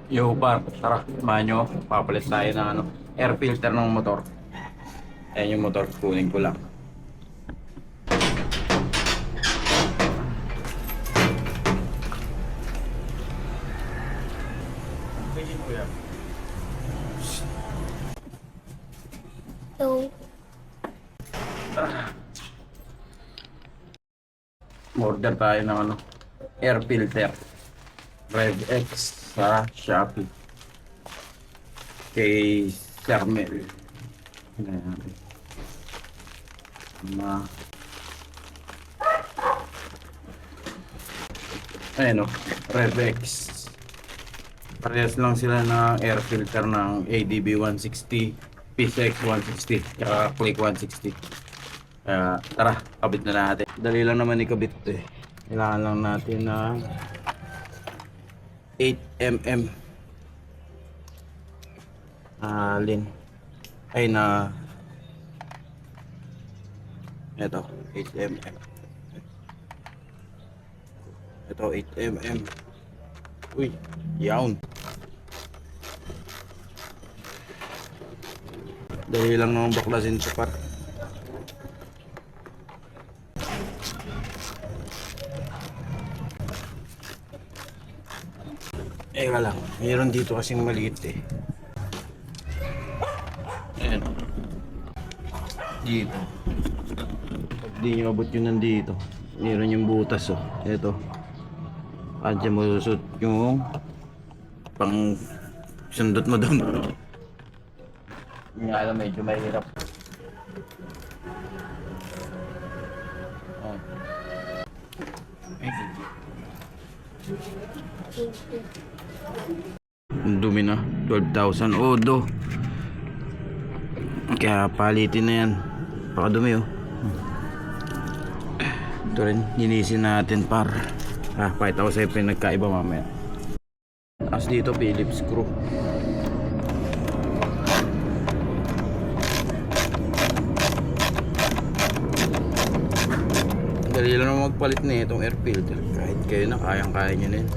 Yo par, tara, samahan nyo. Papalit tayo ng air filter ng motor. Ayan yung motor, kunin ko lang. So, Order tayo ng air filter. Red X sa Shopee. Kay Sermel. Ayan. Ayan o, Red X. Parehas lang sila ng air filter ng ADB 160, PCX 160, kaya Click 160. Tara, kabit na natin. Dali lang naman ikabit eh. Kailangan lang natin ng 8mm alin ay na ito 8mm ito 8mm. Uy, yawn. Dali lang naman baklasin ito par. Eka lang, mayroon dito kasing maliit eh. Ayan. Dito. Pag di nyo abot yun nandito, mayroon yung butas oh. Ito. Andiyan mo susot yung pang sundot mo doon. Nga alam, medyo mahirap. Oh. Ang dumi na, 12,000 odo. Kaya palitin na yan. Baka dumi oh. Ito rin, linisin natin par. Pakita ko sa'yo pinagkaiba mamaya. As dito, Phillips screw. Dali lang naman magpalit na itong air filter. Kahit kayo na, kayang-kaya nyo na yun.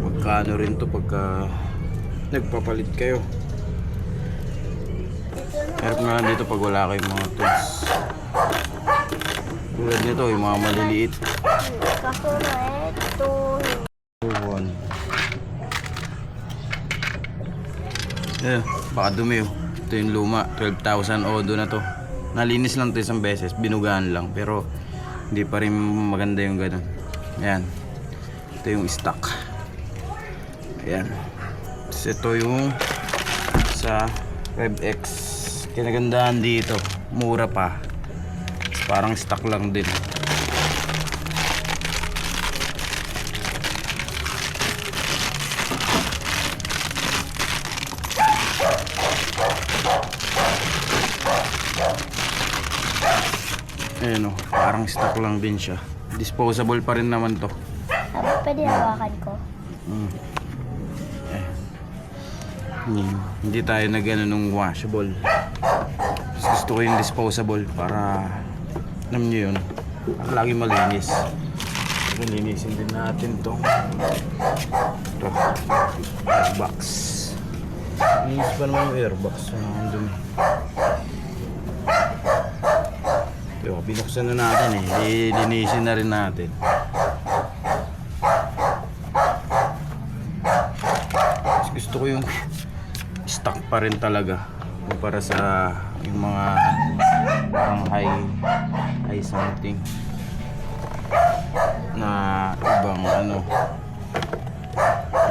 Magkano rin to pagka nagpapalit kayo. Hirap nga dito pag wala kayong mga tools. Tulad nito, yung mga maliliit. kaso na ito. Baka dumi oh. Ito yung luma, 12,000 odo na to. Nalinis lang to isang beses, binugaan lang. Pero hindi pa rin maganda yung ganun. Ayan. Ito yung stock. Ayan. Tapos ito yung sa WebX. Kinagandaan dito, mura pa. Parang stock lang din. Ayan o, parang stock lang din siya. Disposable pa rin naman to. Pwede hawakan ko. Hindi tayo na gano'n nung washable. Gusto ko yung disposable para alam nyo yun, para lagi malinis. So, linisin din natin to. Ito, airbox. Linis pa naman yung airbox. Ang dumi. Diba, binuksan na natin eh. Linisin na rin natin. Gusto ko yung stock pa rin talaga para sa yung mga parang high something na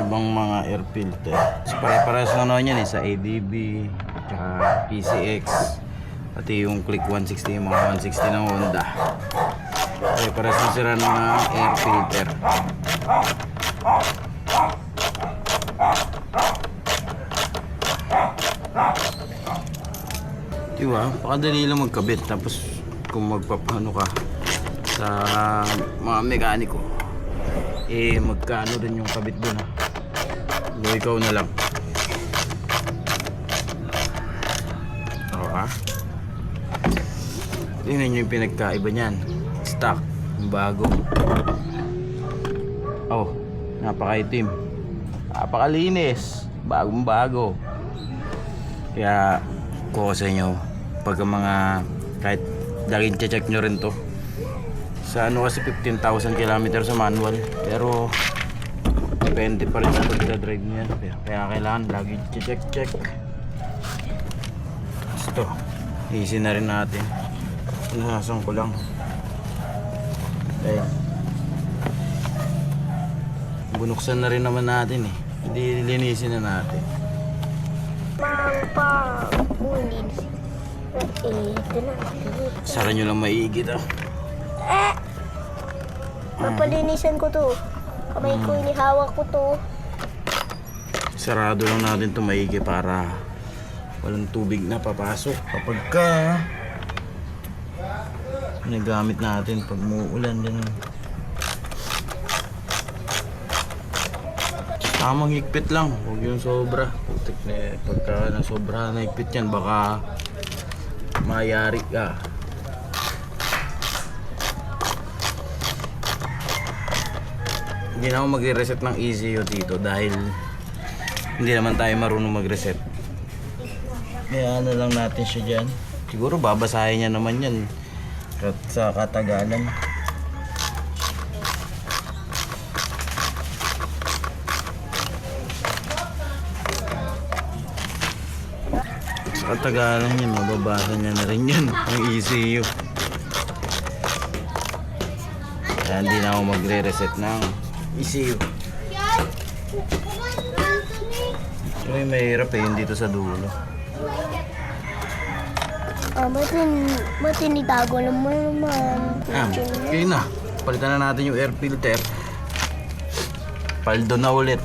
ibang mga air filter. So, pare-parehas lang naman yan eh, sa ADB tsaka PCX pati yung Click 160, yung mga 160 ng Honda. Pare-parehas lang sila ng air filter. Diba? Pakadali lang magkabit. Tapos kung magpapano ka sa mga mekaniko, magkano rin yung kabit dun ha. So, ikaw na lang. Oo ha. Tingnan nyo yung pinagkaiba nyan. Stock. Yung bago. Oh, napakaitim. Napakalinis. Bagong bago. Kaya ko sa inyo, pagka mga kahit laging check nyo rin to. Sa ano kasi 15,000 km sa manual. Pero depende pa rin sa pagdadrive niya. Kaya kailangan lagi check. Ito, easy na rin natin. Nasasang ko lang. Ayan. Bunuksan na rin naman natin eh. Hindi linisin na natin. Ulinis. Ito na. Sara nyo lang maigi to. Papalinisan ko to. Kamay ko, inihawak ko to. Sarado lang natin to maigi para walang tubig na papasok kapag ka nagamit natin pag muulan din. Tamang higpit lang, huwag yung sobra. Putik na pagka na sobra na higpit yan baka mayari ka. Hindi na ako magre-reset ng ECU dito dahil hindi naman tayo marunong mag-reset. Kaya ano lang natin siya dyan. Siguro babasahin niya naman yan sa katagalan. Sa katagalan yan, mababasa niya na rin yan ang ECU. Kaya hindi na ako magre-reset ng ECU. Pero yung mahirap eh, yun dito sa dulo. Ba't tinitago naman naman? Okay na. Palitan na natin yung air filter. Paldo na ulit.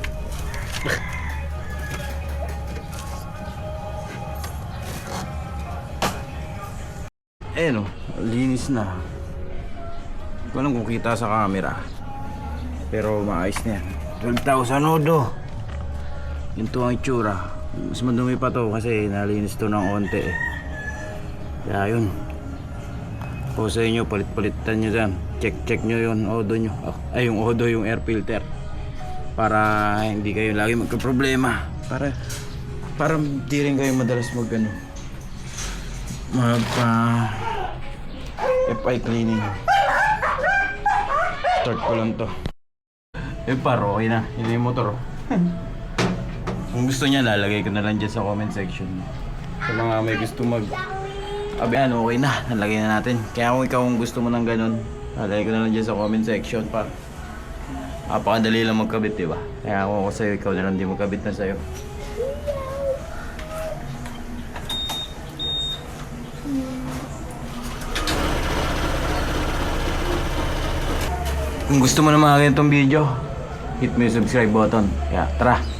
Eh no, linis na. Hindi ko alam kung kita sa camera. Pero maayos na yan. 12,000 odo. Yun to ang itsura. Mas madumi pa to kasi nalinis to ng onte eh. Kaya yun. O sa inyo, palit-palitan nyo dyan. Check nyo yun, odo nyo. Ay, yung odo, yung air filter. Para hindi kayo lagi magka-problema. Para di rin kayo madalas FI cleaning. Start ko lang to. Paro, okay na. Yun yung motor. Kung gusto niya, lalagay ko na lang dyan sa comment section. Sa mga may gusto Abihan, okay na. Nalagay na natin. Kaya kung ikaw gusto mo ng ganun, lalagay ko na lang dyan sa comment section. Napakadali lang magkabit, diba? Kaya ako sa'yo, ikaw na lang di magkabit na sa'yo. Kung gusto mo na mga ganitong video, hit mo yung subscribe button. Kaya tara!